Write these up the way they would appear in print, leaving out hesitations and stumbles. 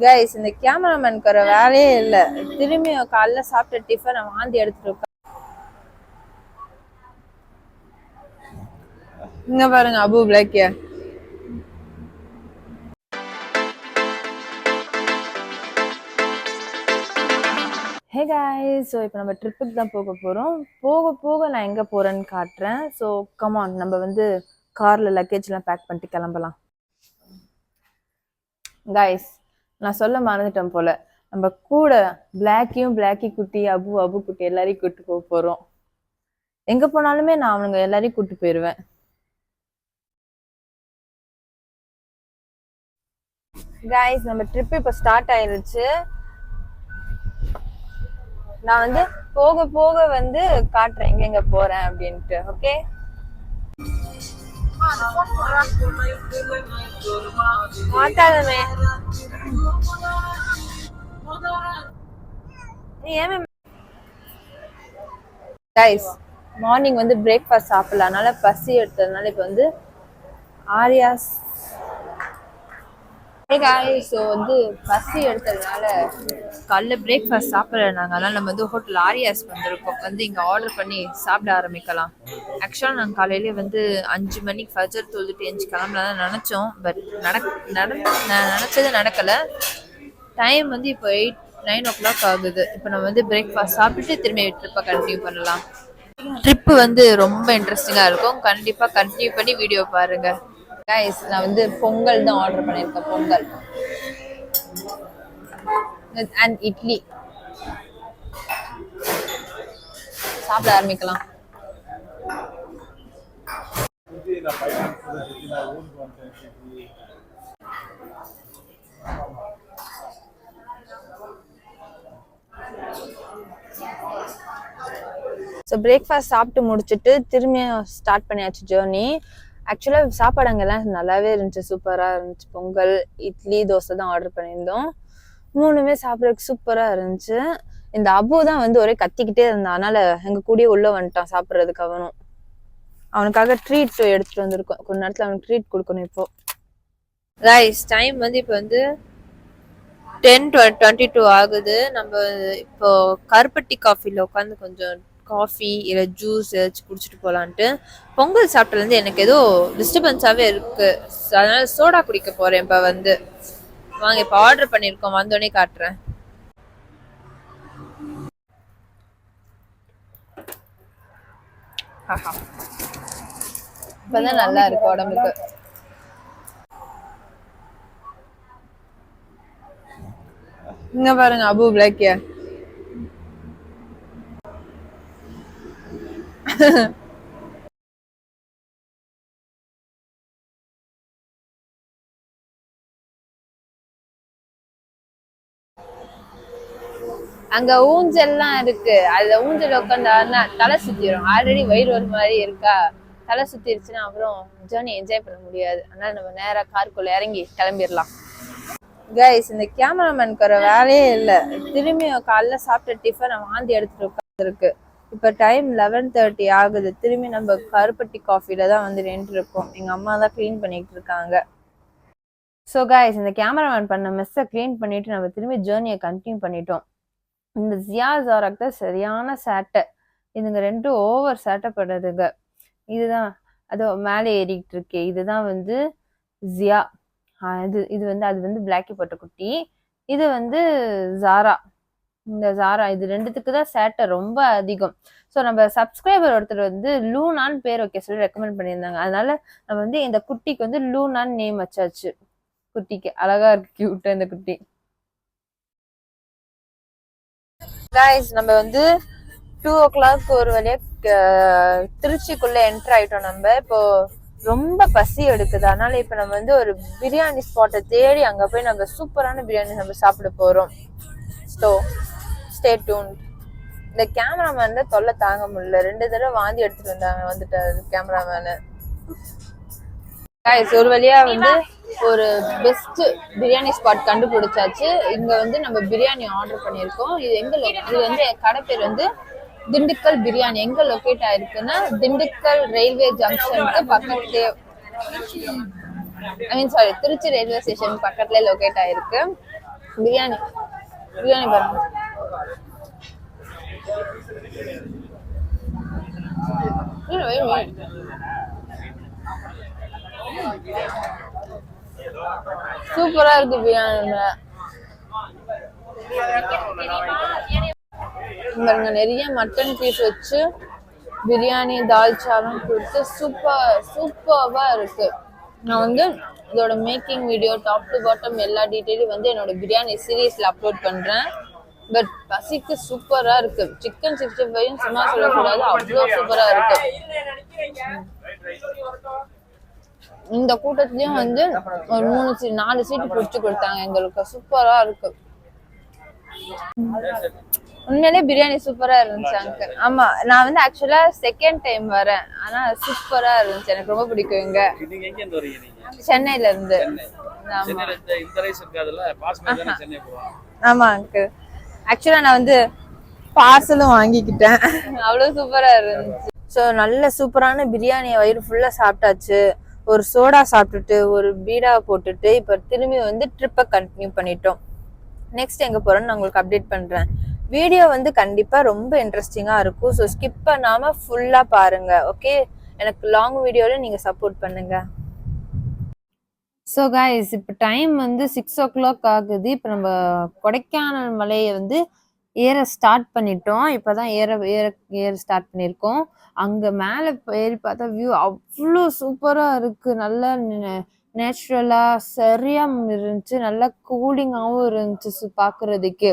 Guys இந்த கேமராமேனுக்கு ஒரு வேலையே இல்லை. திரும்பி காலைல சாப்பிட்ட டிஃபனை வாந்தி எடுத்துட்டு இருக்கா. இங்க பாருங்க அபு பிளாக்கிய. ஹே காய்ஸ், ஸோ இப்போ நம்ம ட்ரிப்புக்கு தான் போக போகிறோம். போக போக நான் எங்கே போகிறேன்னு காட்டுறேன். ஸோ கமான், நம்ம வந்து காரில் லக்கேஜ்லாம் பேக் பண்ணிட்டு கிளம்பலாம். காய்ஸ், நான் சொல்ல மறந்துட்டேன் போல, நம்ம கூட பிளாக்கி குட்டி, அபு குட்டி எல்லாரையும் கூப்பிட்டு போக போகிறோம். எங்கே போனாலுமே நான் அவனுங்க எல்லாரையும் கூப்பிட்டு போயிடுவேன். காய்ஸ், நம்ம ட்ரிப் இப்போ ஸ்டார்ட் ஆயிருச்சு. நான் வந்து போக போக வந்து காட்டுறேன் எங்க போறேன் அப்படின்ட்டு. ஓகே, மாட்டாதமே கைஸ். மார்னிங் வந்து பிரேக்ஃபாஸ்ட் சாப்பிடல, அதனால பசி எடுத்ததுனால இப்போ வந்து ஆரியாஸ் ஸோ வந்து பசி எடுத்ததுனால காலைல பிரேக்ஃபாஸ்ட் சாப்பிடல நாங்கள். அதனால நம்ம வந்து ஹோட்டல் ஆரியாஸ் வந்திருக்கோம். வந்து இங்கே ஆர்டர் பண்ணி சாப்பிட ஆரம்பிக்கலாம். ஆக்சுவலாக நாங்கள் காலையிலே வந்து 5 மணிக்கு ஃபஜர் தொழுதுட்டு எஞ்சி கிளம்பலாம் நினச்சோம். பட் நான் நினச்சது நடக்கலை. டைம் வந்து இப்போ 9 o'clock ஆகுது. இப்போ நம்ம வந்து பிரேக்ஃபாஸ்ட் சாப்பிட்டுட்டு திரும்பி ட்ரிப்பை கண்டினியூ பண்ணலாம். ட்ரிப்பு வந்து ரொம்ப இன்ட்ரெஸ்டிங்காக இருக்கும். கண்டிப்பாக கண்டினியூ பண்ணி வீடியோ பாருங்கள். கைஸ், நான் வந்து பொங்கல் தான் ஆர்டர் பண்ணியிருக்கேன். பொங்கல் அண்ட் இட்லி. சாப்பிட ஆரம்பிக்கலாம். ஸோ பிரேக்ஃபாஸ்ட் சாப்பிட்டு முடிச்சுட்டு திரும்பியும் ஸ்டார்ட் பண்ணியாச்சு ஜேர்னி. ஆக்சுவலாக சாப்பாடு அங்கெல்லாம் நல்லாவே இருந்துச்சு, சூப்பராக இருந்துச்சு. பொங்கல், இட்லி, தோசை தான் ஆர்டர் பண்ணியிருந்தோம். 3மே சாப்பிட்றதுக்கு சூப்பராக இருந்துச்சு. இந்த அபு தான் வந்து ஒரே கத்திக்கிட்டே இருந்தான். அதனால எங்கள் கூடயே உள்ளே வந்துட்டான் சாப்பிட்றதுக்கு. அவனுக்காக ட்ரீட் எடுத்துகிட்டு வந்திருக்கோம். கொஞ்ச நேரத்தில் அவனுக்கு ட்ரீட் கொடுக்கணும். இப்போ ரைஸ் டைம் வந்து இப்போ வந்து 10:22 ஆகுது. நம்ம இப்போ கருப்பட்டி காஃபியில் உட்காந்து கொஞ்சம் காஃபி இல்லை ஜூஸ் ஏதாச்சும் குடிச்சிட்டு போகலான்ட்டு. பொங்கல் சாப்பிட்டதுலேருந்து எனக்கு ஏதோ டிஸ்டர்பன்ஸாகவே இருக்குது. அதனால சோடா குடிக்க போகிறேன். இப்போ வந்து வாங்க, இப்போ ஆர்டர் பண்ணியிருக்கோம், வந்தோடனே காட்டுறேன். இப்போதான் நல்லா இருக்கு உடம்புக்கு. இங்க பாருங்க அபு பிளாக்கிய. அங்க ஊஞ்சல்லாம் இருக்கு. அதுல ஊஞ்சல் உட்காந்து தலை சுத்திரும். ஆல்ரெடி வயிறு ஒரு மாதிரி இருக்கா, தலை சுத்திருச்சுன்னா அப்புறம் ஜேர்னி என்ஜாய் பண்ண முடியாது. அதனால நம்ம நேரா காருக்குள்ள இறங்கி கிளம்பிடலாம். கைஸ், இந்த கேமராமேனுக்கு ஒரு வேலையே இல்லை. திரும்பி காலைல சாப்பிட்ட டிஃபனை வாந்தி எடுத்துட்டு உட்காந்துருக்கு. இப்போ டைம் 11:30 ஆகுது. திரும்பி நம்ம கருப்பட்டி காஃபில தான் வந்து நின்று இருக்கோம். எங்க அம்மா தான் கிளீன் பண்ணிட்டு இருக்காங்க. ஸோ கைஸ், இந்த கேமராமேன் பண்ண மெஸ்ஸை கிளீன் பண்ணிட்டு நம்ம திரும்பி ஜேர்னியை கண்டினியூ பண்ணிட்டோம். இந்த ஜியா ஜாராக் தான் சரியான சேட்டை. இதுங்க ரெண்டும் ஓவர் சேட்டை பண்ணுதுங்க. இதுதான் அதோ மேலே ஏறிக்கிட்டு இருக்கே, இதுதான் வந்து ஜியா. இது வந்து அது வந்து பிளாக்கி போட்ட குட்டி. இது வந்து ஜாரா. இந்த ஜாரா இது ரெண்டுத்துக்கு தான் சேட்டை ரொம்ப அதிகம். ஸோ நம்ம சப்ஸ்கிரைபர் ஒருத்தர் வந்து லூனான்னு பேர் வைக்க சொல்லி ரெக்கமெண்ட் பண்ணியிருந்தாங்க. அதனால நம்ம வந்து இந்த குட்டிக்கு வந்து லூனான்னு நேம் வச்சாச்சு. குட்டிக்கு அழகா இருக்கு, கியூட்டா இந்த குட்டி. கைஸ், நம்ம வந்து 2 o'clock ஒரு வழியா திருச்சிக்குள்ள என்டர் ஆயிட்டோம். நம்ம இப்போ ரொம்ப பசி எடுக்குது. அதனால இப்ப நம்ம வந்து ஒரு பிரியாணி ஸ்பாட்டை தேடி அங்க போய் நம்ம சூப்பரான பிரியாணி நம்ம சாப்பிட போறோம். So stay tuned. இந்த கேமராமேன் தான் தொல்லை தாங்க முடியல. 2 தடவை வாந்தி எடுத்துட்டு வந்துட்டாரு கேமராமேனு. ஒரு வழியா வந்து ஒரு பெஸ்ட் பிரியாணி ஸ்பாட் கண்டுபிடிச்சாச்சு. இங்க வந்து நம்ம பிரியாணி ஆர்டர் பண்ணியிருக்கோம். இது வந்து கடை பேர் வந்து திண்டுக்கல் பிரியாணி. எங்க லொகேட் ஆயிருக்குன்னா திண்டுக்கல் ரயில்வே ஜங்ஷனுக்கு பக்கத்துலயே, திருச்சி ரயில்வே ஸ்டேஷன் பக்கத்துல லொகேட் ஆயிருக்கு. பிரியாணி பிரியாணி பாருங்க. சூப்பரா இருக்கு பிரியாணி. பாருங்க நிறைய மட்டன் பீஸ் வச்சு பிரியாணி தால்ச்சாலாம் கொடுத்து சூப்பர்வா இருக்கு. நான் வந்து இதோட making video top to bottom எல்லா டீட்டெயிலும் வந்து என்னோட பிரியாணி சீரீஸ்ல அப்லோட் பண்றேன். பட் பசிக்கு சூப்பரா இருக்கு. சிக்கன் 65 சும்மா சொல்லக்கூடாது, அவ்வளோ சூப்பரா இருக்கு. இந்த கூட்டத்துலயும் வந்து ஒரு 4 சீட்டு பிடிச்சு கொடுத்தாங்க எங்களுக்கு. சூப்பரா இருக்கு. உண்மையிலே பிரியாணி சூப்பரா இருந்துச்சு அங்கிள். ஆமா, நான் வந்து ஆக்சுவலா செகண்ட் டைம் வரேன். ஆனா சூப்பரா இருந்துச்சு, எனக்கு ரொம்ப பிடிக்கும். இங்க சென்னையில இருந்து. ஆமா அங்கிள், ஆக்சுவலா நான் வந்து பார்சலும் வாங்கிக்கிட்டேன். அவ்வளவு சூப்பரா இருந்துச்சு. ஸோ நல்ல சூப்பரான பிரியாணியை வயிறு ஃபுல்லா சாப்பிட்டாச்சு. ஒரு சோடா சாப்பிட்டுட்டு ஒரு பீடா போட்டுட்டு இப்ப திரும்பி வந்து ட்ரிப்பை கண்டினியூ பண்ணிட்டோம். நெக்ஸ்ட் எங்க போறோம்னு நான் உங்களுக்கு அப்டேட் பண்றேன். வீடியோ வந்து கண்டிப்பா ரொம்ப இன்ட்ரெஸ்டிங்கா இருக்கும். ஸோ ஸ்கிப் பண்ணாம ஃபுல்லா பாருங்க. ஓகே, எனக்கு லாங் வீடியோல நீங்க சப்போர்ட் பண்ணுங்க. ஸோ கைஸ், இப்போ டைம் வந்து 6 o'clock ஆகுது. இப்போ நம்ம கொடைக்கானல் மலையை வந்து ஏற ஸ்டார்ட் பண்ணிட்டோம். இப்போதான் ஏற ஸ்டார்ட் பண்ணியிருக்கோம். அங்கே மேலே ஏறி பார்த்தா வியூ அவ்வளோ சூப்பராக இருக்கு. நல்லா நேச்சுரலா சரியா இருந்துச்சு. நல்லா கூலிங்காகவும் இருந்துச்சு பார்க்கறதுக்கு.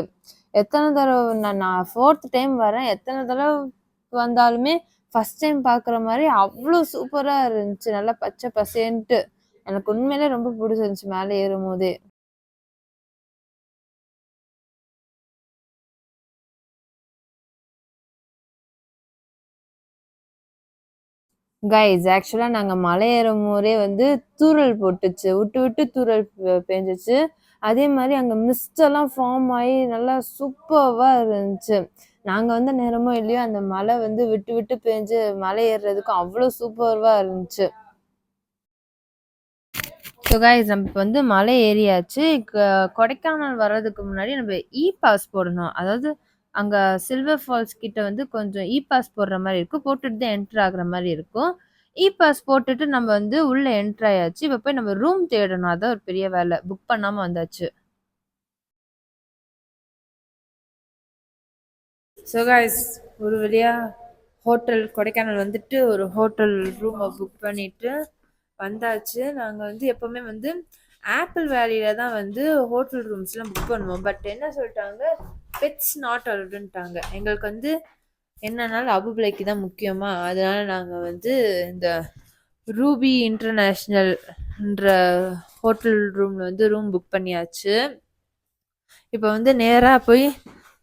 எத்தனை தடவை நான் 4th டைம் வரேன். எத்தனை தடவை வந்தாலுமே ஃபர்ஸ்ட் டைம் பார்க்குற மாதிரி அவ்வளோ சூப்பரா இருந்துச்சு. நல்லா பச்சை பசேன்ட்டு எனக்கு உண்மையிலே ரொம்ப பிடிச்சிருந்துச்சு மேலே ஏறும் போதே. கைஸ், ஆக்சுவலா நாங்க மலை ஏறும் போதே வந்து தூறல் போட்டுச்சு, விட்டு விட்டு தூறல் பெஞ்சிச்சு. அதே மாதிரி அங்க மிஸ்ட் எல்லாம் ஃபார்ம் ஆகி நல்லா சூப்பர்வா இருந்துச்சு. நாங்க வந்து நேரமோ இல்லையோ அந்த மலை வந்து விட்டு விட்டு பெஞ்சு மலை ஏறுறதுக்கு அவ்வளோ சூப்பர்வா இருந்துச்சு. ஸோ கைஸ், நம்ம இப்போ வந்து மலை ஏறியாச்சு. கொடைக்கானல் வர்றதுக்கு முன்னாடி நம்ம பாஸ் போடணும். அதாவது அங்கே சில்வர் ஃபால்ஸ் கிட்ட வந்து கொஞ்சம் பாஸ் போடுற மாதிரி இருக்கும். போட்டுட்டு தான் என்ட்ரு ஆகுற மாதிரி இருக்கும். பாஸ் போட்டுட்டு நம்ம வந்து உள்ள என்ட்ரு ஆயாச்சு. இப்போ போய் நம்ம ரூம் தேடணும். அதான் ஒரு பெரிய வேலை. புக் பண்ணாமல் வந்தாச்சு. ஸோ கைஸ், ஒரு வழியா ஹோட்டல் கொடைக்கானல் வந்துட்டு ஒரு ஹோட்டல் ரூமை புக் பண்ணிட்டு வந்தாச்சு. நாங்கள் வந்து எப்போவுமே வந்து ஆப்பிள் வேலியில தான் வந்து ஹோட்டல் ரூம்ஸ்லாம் புக் பண்ணுவோம். பட் என்ன சொல்லிட்டாங்க, பெட்ஸ் நாட் அலவுடுன்ட்டாங்க. எங்களுக்கு வந்து என்னன்னாலும் அபுபிளைக்கு தான் முக்கியமா. அதனால நாங்கள் வந்து இந்த ரூபி இன்டர்நேஷ்னல்ன்ற ஹோட்டல் ரூமில் வந்து ரூம் புக் பண்ணியாச்சு. இப்போ வந்து நேராக போய்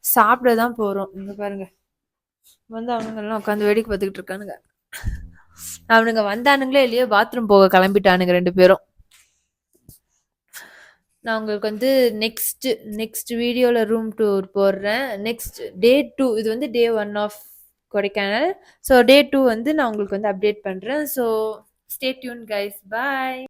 சாப்பிட தான் போகிறோம். இங்கே பாருங்க, வந்து அவனுங்கெல்லாம் உட்காந்து வேடிக்கை பார்த்துக்கிட்டு இருக்கானுங்க. அவனுங்க வந்தானுங்களே இல்லையோ பாத்ரூம் போக கிளம்பிட்டானுங்க 2 பேரும். நான் உங்களுக்கு வந்து நெக்ஸ்ட் வீடியோவில் ரூம் டூர் போடுறேன். நெக்ஸ்ட் டே 2, இது வந்து டே 1 ஆஃப் கொடைக்கானல். ஸோ டே 2 வந்து நான் உங்களுக்கு வந்து அப்டேட் பண்ணுறேன். ஸோ ஸ்டே டியூன் கைஸ், பாய்.